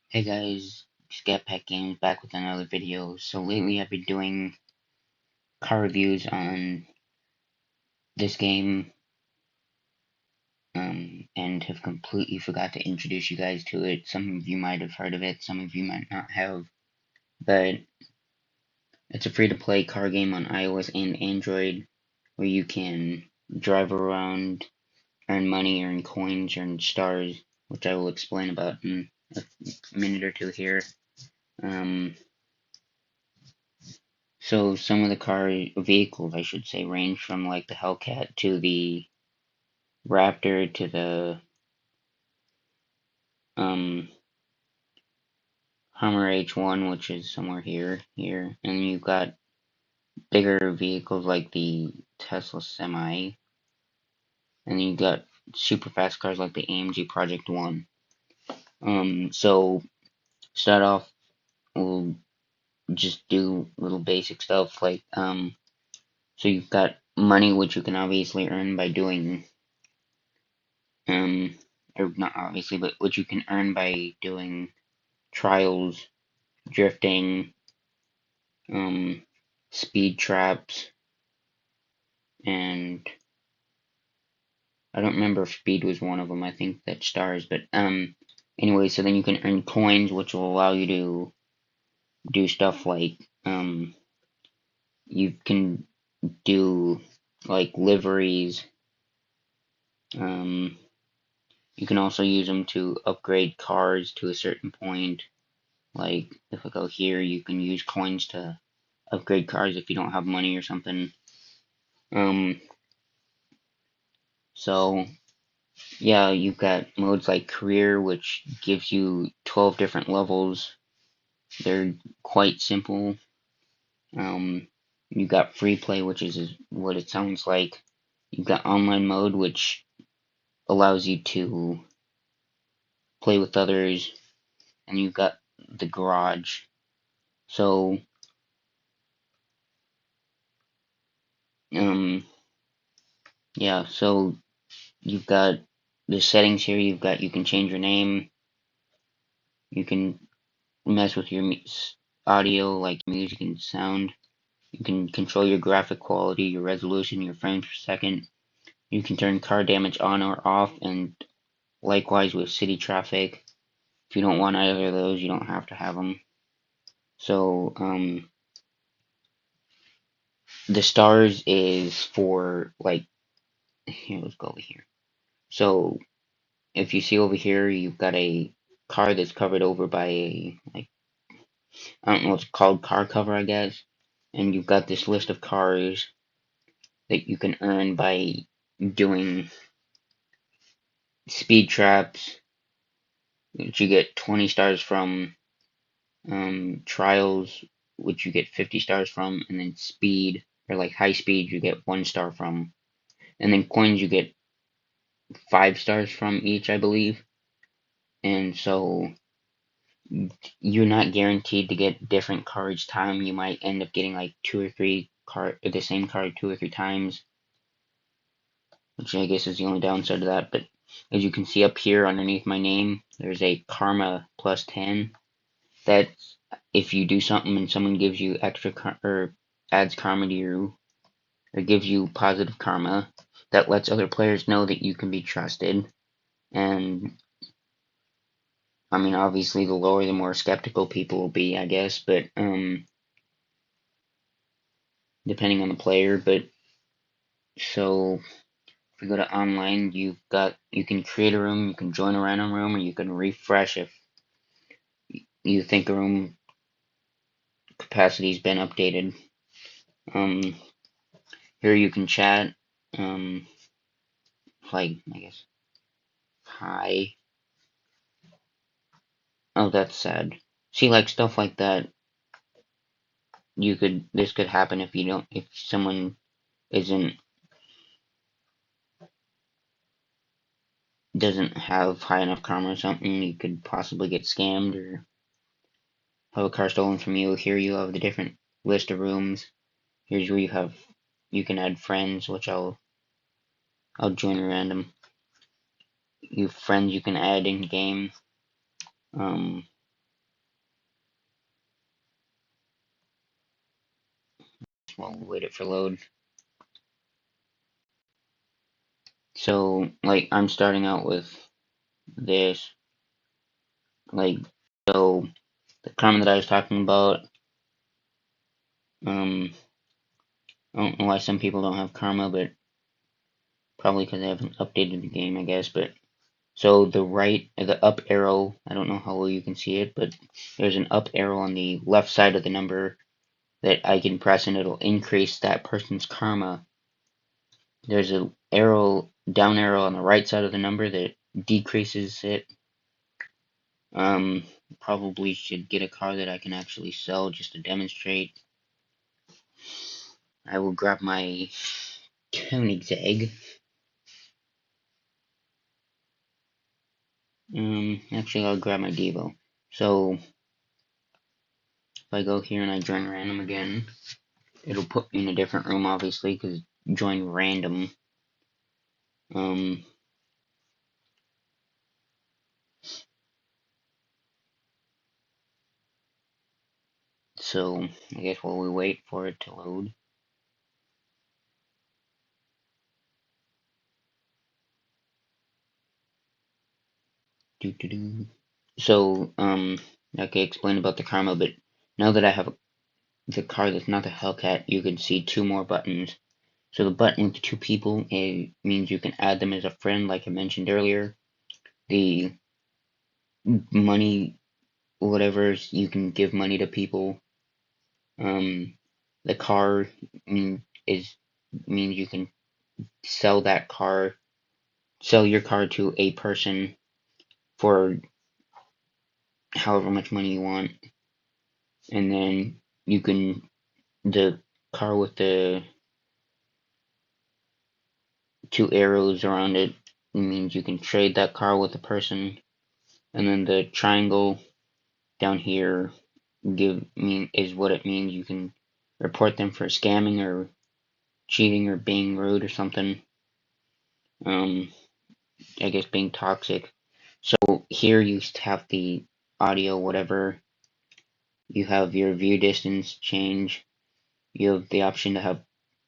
Hey guys, Scat Games back with another video. So lately I've been doing car reviews on this game, and have completely forgot to introduce you guys to it. Some of you might have heard of it, some of you might not have, but it's a free-to-play car game on iOS and Android where you can drive around, earn money, earn coins, earn stars, which I will explain about in a minute or two here. Um, So some of the car vehicles, I should say, range from like the Hellcat to the Raptor to the um, Hummer H1, which is somewhere here, and you've got bigger vehicles like the Tesla Semi, and then you've got super fast cars like the AMG Project One. So start off, we'll just do little basic stuff like so you've got money which you can obviously earn by doing um, or not obviously, but what you can earn by doing trials, drifting, um, speed traps, and I don't remember if speed was one of them. I think that's stars, but anyway, so then you can earn coins, which will allow you to do stuff like you can do like liveries. Um, you can also use them to upgrade cars to a certain point. Like if I go here, you can use coins to upgrade cars if you don't have money or something. Um, so yeah, you've got modes like career, which gives you 12 different levels. They're quite simple. You've got free play, which is what it sounds like. You've got online mode, which allows you to play with others, and you've got the garage. So, um, yeah, so you've got the settings here. You can change your name. You can mess with your audio, like music and sound. You can control your graphic quality, your resolution, your frames per second. You can turn car damage on or off, and likewise with city traffic. If you don't want either of those, you don't have to have them. So, the stars is for, like, here, let's go over here. So, if you see over here, you've got a car that's covered over by a, like, I don't know what's called, car cover, I guess. And you've got this list of cars that you can earn by doing speed traps, which you get 20 stars from, trials, which you get 50 stars from, and then speed, or like high speed, you get 1 star from, and then coins you get 5 stars from each, I believe. And so you're not guaranteed to get different car each time. You might end up getting like two or three the same card 2 or 3 times, which I guess is the only downside to that. But as you can see up here underneath my name, there's a karma plus 10. That's if you do something and someone gives you extra or adds karma to you, or gives you positive karma, that lets other players know that you can be trusted. And I mean, obviously, the lower, the more skeptical people will be, I guess. But depending on the player. But so if we go to online, you can create a room, you can join a random room, or you can refresh if you think a room capacity's been updated. Um, Here you can chat. Like I guess hi. Oh, that's sad. See, like stuff like that. This could happen if you don't, if someone isn't, doesn't have high enough karma or something. You could possibly get scammed or have a car stolen from you. Here you have the different list of rooms. Here's where you can add friends, which I'll join random. You have friends you can add in game. Um, while we wait it for load. So, like, I'm starting out with this. Like, so, the karma that I was talking about, I don't know why some people don't have karma, but probably because they haven't updated the game, I guess. But so the up arrow, I don't know how well you can see it, but there's an up arrow on the left side of the number that I can press and it'll increase that person's karma. There's a down arrow on the right side of the number that decreases it. Probably should get a car that I can actually sell just to demonstrate. I will grab my Koenigsegg. Actually, I'll grab my Devo. So, if I go here and I join random again, it'll put me in a different room, obviously, because join random. So, I guess while we wait for it to load. So, I can explain about the karma, but now that I have the car that's not the Hellcat, you can see two more buttons. So the button with the two people, it means you can add them as a friend, like I mentioned earlier. The money, whatever, you can give money to people. The car means you can sell your car to a person for however much money you want, and then the car with the two arrows around it means you can trade that car with a person, and then the triangle down here is what it means you can report them for scamming or cheating or being rude or something. I guess being toxic. So here you have the audio, whatever. You have your view distance change. You have the option to have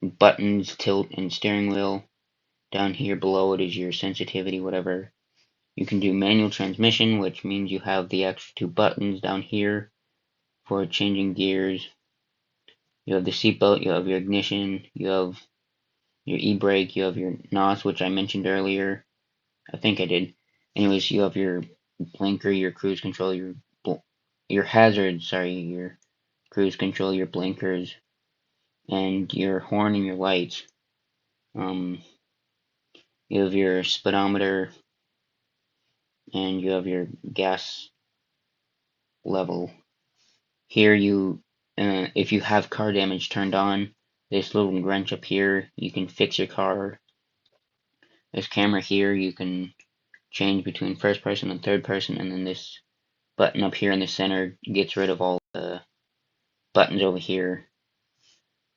buttons, tilt, and steering wheel. Down here below it is your sensitivity, whatever. You can do manual transmission, which means you have the extra two buttons down here for changing gears. You have the seatbelt, you have your ignition, you have your e-brake, you have your NOS, which I mentioned earlier. I think I did. Anyways, you have your blinker, your cruise control, your hazard, your cruise control, your blinkers, and your horn and your lights. You have your speedometer, and you have your gas level. Here if you have car damage turned on, this little wrench up here, you can fix your car. This camera here, you can change between first person and third person, and then this button up here in the center gets rid of all the buttons over here,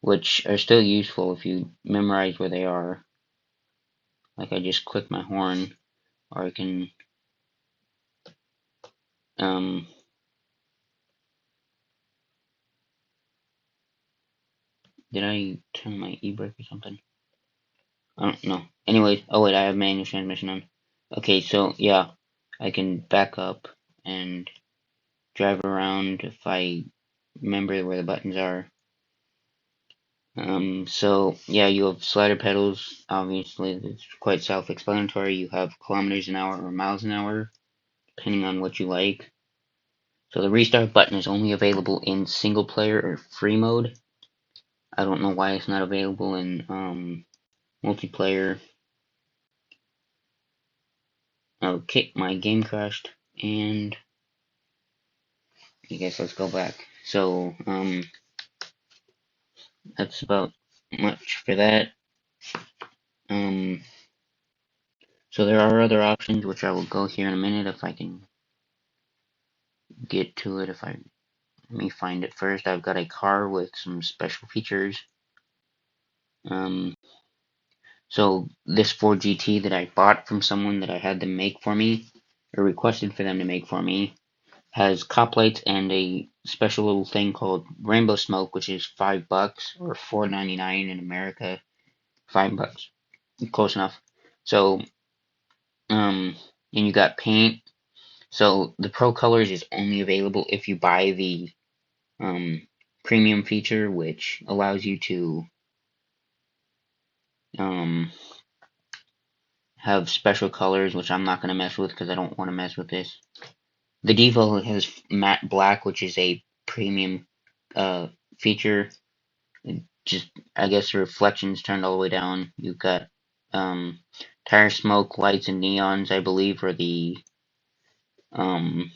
which are still useful if you memorize where they are. Like I just click my horn, or I can did I turn my e-brake or something? I don't know. Anyways, oh wait, I have manual transmission on. Okay, so yeah, I can back up and drive around if I remember where the buttons are. So yeah, you have slider pedals. Obviously, it's quite self-explanatory. You have kilometers an hour or miles an hour, depending on what you like. So the restart button is only available in single player or free mode. I don't know why it's not available in multiplayer. Okay, my game crashed, and I guess let's go back. So that's about much for that. So there are other options, which I will go here in a minute if I can get to it. Let me find it first. I've got a car with some special features. So this Ford GT that I bought from someone that I had them make for me, or requested for them to make for me, has cop lights and a special little thing called Rainbow Smoke, which is $5 or $4.99 in America. $5, close enough. So, and you got paint. So the Pro Colors is only available if you buy the premium feature, which allows you to um, have special colors, which I'm not going to mess with because I don't want to mess with this. The default has matte black, which is a premium feature. Just, I guess the reflections turned all the way down. You've got tire smoke, lights, and neons, I believe, are the um,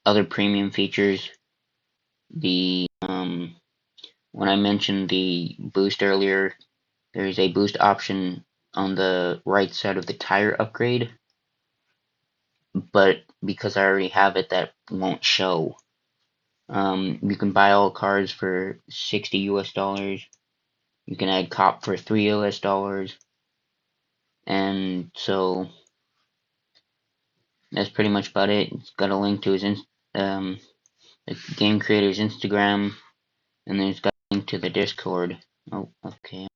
other premium features. The when I mentioned the boost earlier, there is a boost option on the right side of the tire upgrade, but because I already have it, that won't show. You can buy all cars for 60 US dollars. You can add cop for 3 US dollars. And so that's pretty much about it. It's got a link to his the game creator's Instagram, and then it's got a link to the Discord. Oh, okay.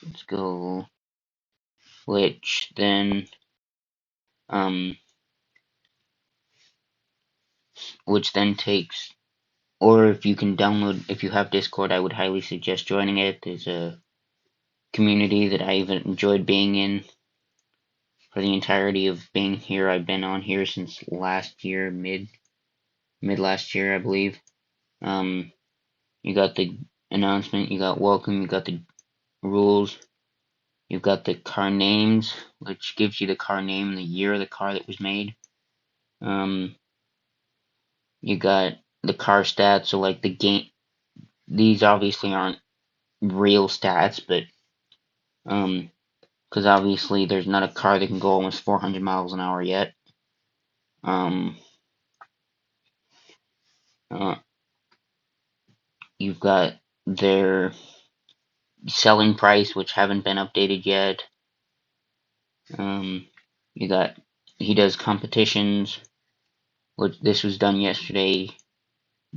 Let's go. Which then um takes, or if you can download, if you have Discord, I would highly suggest joining it. There's a community that I've enjoyed being in for the entirety of being here. I've been on here since last year, mid last year, I believe. You got the announcement, you got welcome, you got the rules, you've got the car names, which gives you the car name and the year of the car that was made. You got the car stats, so like the game, these obviously aren't real stats, but because obviously there's not a car that can go almost 400 miles an hour yet. Uh, you've got their selling price, which haven't been updated yet. You got, he does competitions, which this was done yesterday.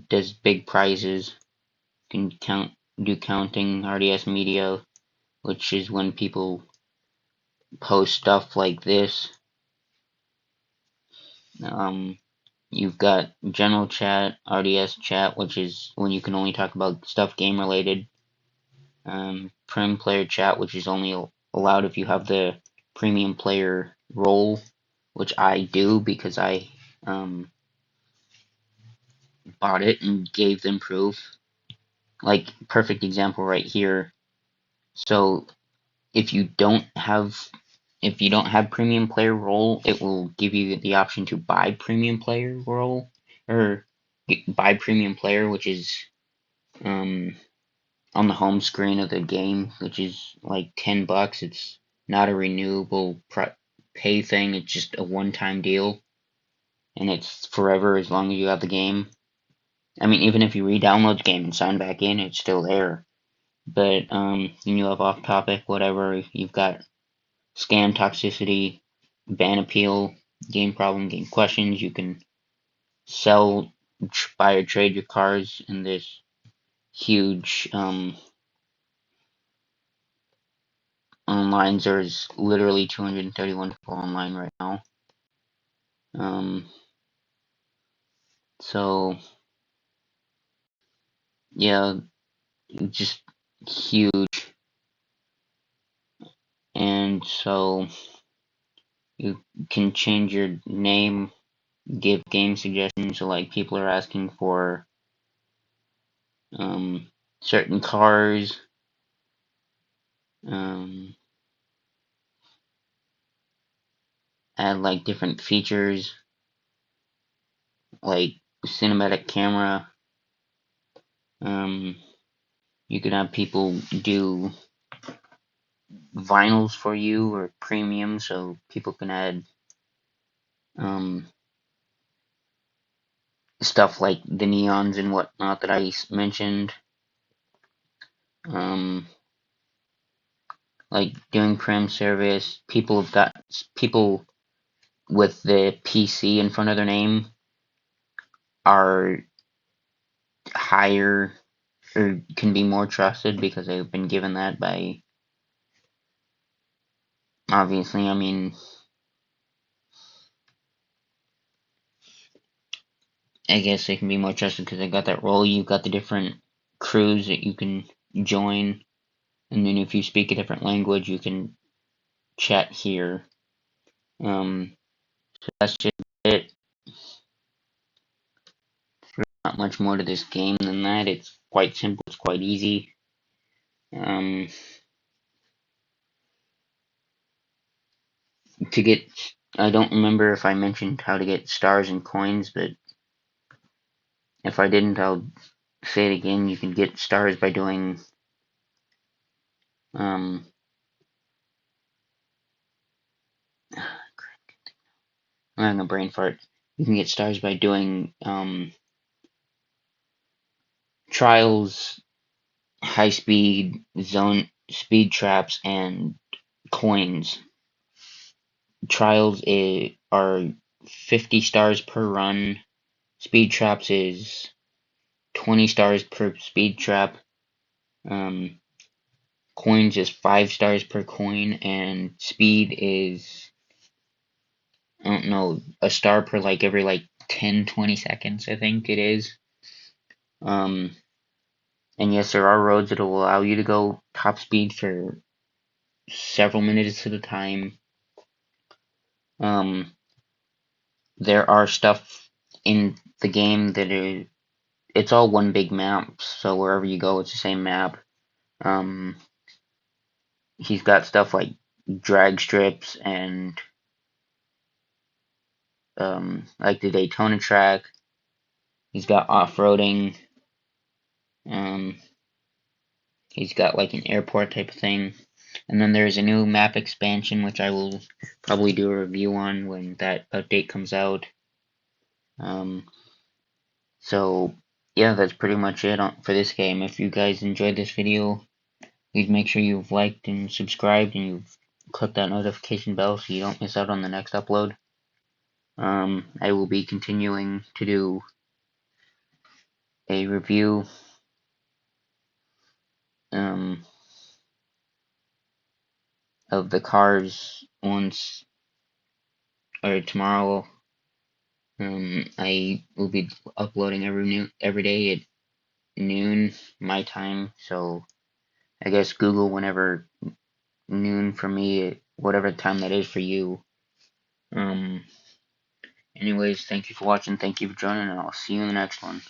Does big prizes, can do counting, RDS media, which is when people post stuff like this. You've got general chat, RDS chat, which is when you can only talk about stuff game related. Prim player chat, which is only allowed if you have the premium player role, which I do because I bought it and gave them proof. Like, perfect example right here. So if you don't have premium player role, it will give you the option to buy premium player role, or buy premium player, which is on the home screen of the game, which is like $10. It's not a renewable pay thing. It's just a one-time deal, and it's forever as long as you have the game. I mean, even if you re-download the game and sign back in, it's still there. But you have off topic, whatever. You've got scam toxicity, ban appeal, game problem, game questions. You can sell, buy or trade your cars in this huge online. There's literally 231 people online right now. So yeah, just huge. And so you can change your name, give game suggestions. So like people are asking for certain cars. Add like different features like cinematic camera. You can have people do vinyls for you or premium, so people can add stuff like the neons and whatnot that I mentioned. Like doing prim service, people have got people with the PC in front of their name are higher or can be more trusted because they've been given that by, obviously, I mean, I guess they can be more trusted because they got that role. You've got the different crews that you can join, and then if you speak a different language, you can chat here. So that's just it. Not much more to this game than that. It's quite simple. It's quite easy. Um, to get, I don't remember if I mentioned how to get stars and coins, but if I didn't, I'll say it again. You can get stars by doing, I'm having a brain fart. You can get stars by doing trials, high speed zone speed traps, and coins. Trials are 50 stars per run. Speed traps is 20 stars per speed trap. Um, Coins is 5 stars per coin, and speed is, I don't know, a star per like every like 10-20 seconds, I think it is. Um, and yes, there are roads that will allow you to go top speed for several minutes at a time. Um, there are stuff in the game that it's all one big map, so wherever you go, it's the same map. Um, he's got stuff like drag strips and like the Daytona track. He's got off-roading. Um, he's got like an airport type of thing. And then there's a new map expansion, which I will probably do a review on when that update comes out. Um, so, yeah, that's pretty much it for this game. If you guys enjoyed this video, please make sure you've liked and subscribed and you've clicked that notification bell so you don't miss out on the next upload. I will be continuing to do a review um, of the cars once or tomorrow. I will be uploading every day at noon my time, so I guess Google whenever noon for me, whatever time that is for you. Um, Anyways, thank you for watching, thank you for joining, and I'll see you in the next one.